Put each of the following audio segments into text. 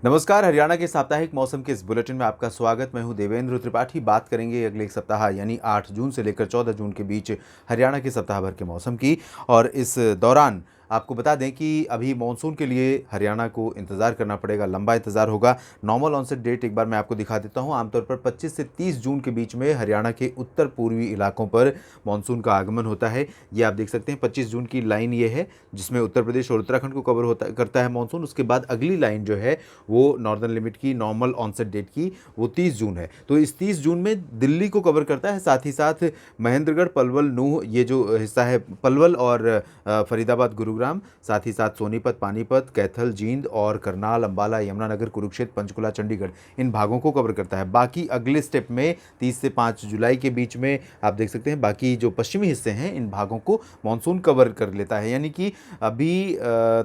नमस्कार। हरियाणा के साप्ताहिक मौसम के इस बुलेटिन में आपका स्वागत। मैं हूं देवेंद्र त्रिपाठी। बात करेंगे अगले एक सप्ताह यानी 8 जून से लेकर 14 जून के बीच हरियाणा के सप्ताह भर के मौसम की। और इस दौरान आपको बता दें कि अभी मानसून के लिए हरियाणा को इंतज़ार करना पड़ेगा, लंबा इंतज़ार होगा। नॉर्मल ऑनसेट डेट एक बार मैं आपको दिखा देता हूं। आमतौर पर 25 से 30 जून के बीच में हरियाणा के उत्तर पूर्वी इलाकों पर मानसून का आगमन होता है। ये आप देख सकते हैं 25 जून की लाइन ये है जिसमें उत्तर प्रदेश और उत्तराखंड को कवर करता है मानसून। उसके बाद अगली लाइन जो है वो नॉर्दर्न लिमिट की नॉर्मल ऑनसेट डेट की वो 30 जून है। तो इस 30 जून में दिल्ली को कवर करता है, साथ ही साथ महेंद्रगढ़, पलवल, नूह, ये जो हिस्सा है पलवल और फरीदाबाद, गुरुग्राम, साथ ही साथ सोनीपत, पानीपत, कैथल, जींद और करनाल, अंबाला, यमुनानगर, कुरुक्षेत्र, पंचकुला, चंडीगढ़, इन भागों को कवर करता है। बाकी अगले स्टेप में 30 से 5 जुलाई के बीच में आप देख सकते हैं बाकी जो पश्चिमी हिस्से हैं इन भागों को मानसून कवर कर लेता है। यानी कि अभी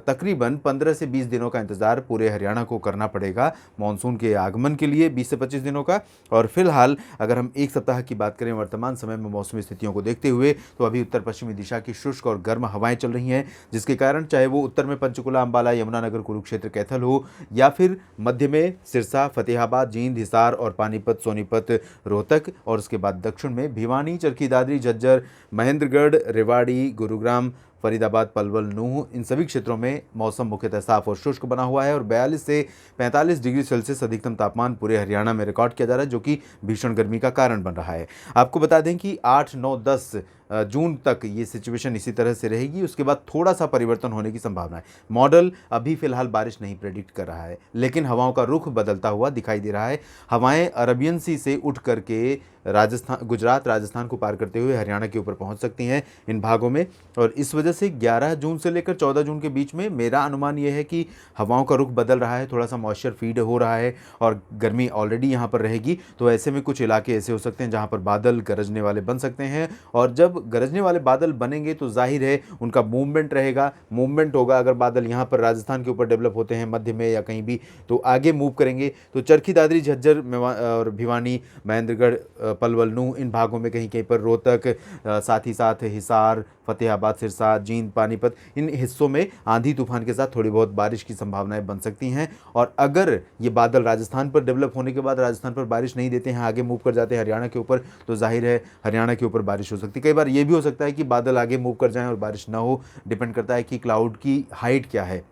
तकरीबन 15 से 20 दिनों का इंतजार पूरे हरियाणा को करना पड़ेगा मानसून के आगमन के लिए, 20 से 25 दिनों का। और फिलहाल अगर हम एक सप्ताह की बात करें वर्तमान समय में मौसमी स्थितियों को देखते हुए, तो अभी उत्तर पश्चिमी दिशा की शुष्क और गर्म हवाएं चल रही हैं, जिसके कारण चाहे वो उत्तर में पंचकुला, अंबाला, यमुनानगर, कुरुक्षेत्र, कैथल हो, या फिर मध्य में सिरसा, फतेहाबाद, जींद, हिसार और पानीपत, सोनीपत, रोहतक, और उसके बाद दक्षिण में भिवानी, चरखी दादरी, झज्जर, महेंद्रगढ़, रेवाड़ी, गुरुग्राम, फरीदाबाद, पलवल, नूह, इन सभी क्षेत्रों में मौसम मुख्यतः साफ और शुष्क बना हुआ है और 42 से 45 डिग्री सेल्सियस अधिकतम तापमान पूरे हरियाणा में रिकॉर्ड किया जा रहा है, जो कि भीषण गर्मी का कारण बन रहा है। आपको बता दें कि 8, 9, 10 जून तक ये सिचुएशन इसी तरह से रहेगी। उसके बाद थोड़ा सा परिवर्तन होने की संभावना है। मॉडल अभी फिलहाल बारिश नहीं प्रेडिक्ट कर रहा है, लेकिन हवाओं का रुख बदलता हुआ दिखाई दे रहा है। हवाएं अरबियन सी से उठ करके राजस्थान, गुजरात, राजस्थान को पार करते हुए हरियाणा के ऊपर पहुंच सकती हैं इन भागों में। और इस वजह से 11 जून से लेकर 14 जून के बीच में मेरा अनुमान यह है कि हवाओं का रुख बदल रहा है, थोड़ा सा मॉइस्चर फीड हो रहा है और गर्मी ऑलरेडी यहाँ पर रहेगी। तो ऐसे में कुछ इलाके ऐसे हो सकते हैं जहाँ पर बादल गरजने वाले बन सकते हैं, और जब गरजने वाले बादल बनेंगे तो जाहिर है उनका मूवमेंट रहेगा, मूवमेंट होगा। अगर बादल यहाँ पर राजस्थान के ऊपर डेवलप होते हैं, मध्य में या कहीं भी, तो आगे मूव करेंगे। तो चरखी दादरी, झज्जर और भिवानी, महेंद्रगढ़, पलवल, नूह, इन भागों में कहीं कहीं पर रोहतक, साथ ही साथ हिसार, फतेहाबाद, सिरसा, जींद, पानीपत, इन हिस्सों में आंधी तूफान के साथ थोड़ी बहुत बारिश की संभावनाएं बन सकती हैं। और अगर ये बादल राजस्थान पर डेवलप होने के बाद राजस्थान पर बारिश नहीं देते हैं, आगे मूव कर जाते हैं हरियाणा के ऊपर, तो जाहिर है हरियाणा के ऊपर बारिश हो सकती है। कई बार ये भी हो सकता है कि बादल आगे मूव कर जाएं और बारिश ना हो। डिपेंड करता है कि क्लाउड की हाइट क्या है,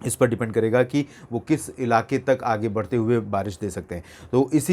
इस पर डिपेंड करेगा कि वो किस इलाके तक आगे बढ़ते हुए बारिश दे सकते हैं। तो इस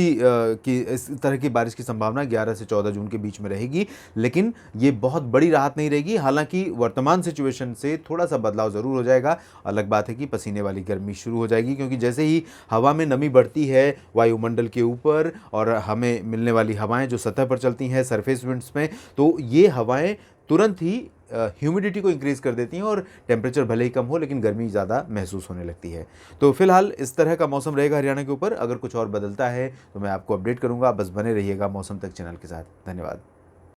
तरह की बारिश की संभावना 11 से 14 जून के बीच में रहेगी, लेकिन ये बहुत बड़ी राहत नहीं रहेगी। हालांकि वर्तमान सिचुएशन से थोड़ा सा बदलाव ज़रूर हो जाएगा। अलग बात है कि पसीने वाली गर्मी शुरू हो जाएगी, क्योंकि जैसे ही हवा में नमी बढ़ती है वायुमंडल के ऊपर, और हमें मिलने वाली हवाएं जो सतह पर चलती हैं सरफेस विंड्स में, तो ये हवाएं तुरंत ही ह्यूमिडिटी को इंक्रीज़ कर देती हैं और टेम्परेचर भले ही कम हो लेकिन गर्मी ज़्यादा महसूस होने लगती है। तो फिलहाल इस तरह का मौसम रहेगा हरियाणा के ऊपर। अगर कुछ और बदलता है तो मैं आपको अपडेट करूंगा। बस बने रहिएगा मौसम तक चैनल के साथ। धन्यवाद।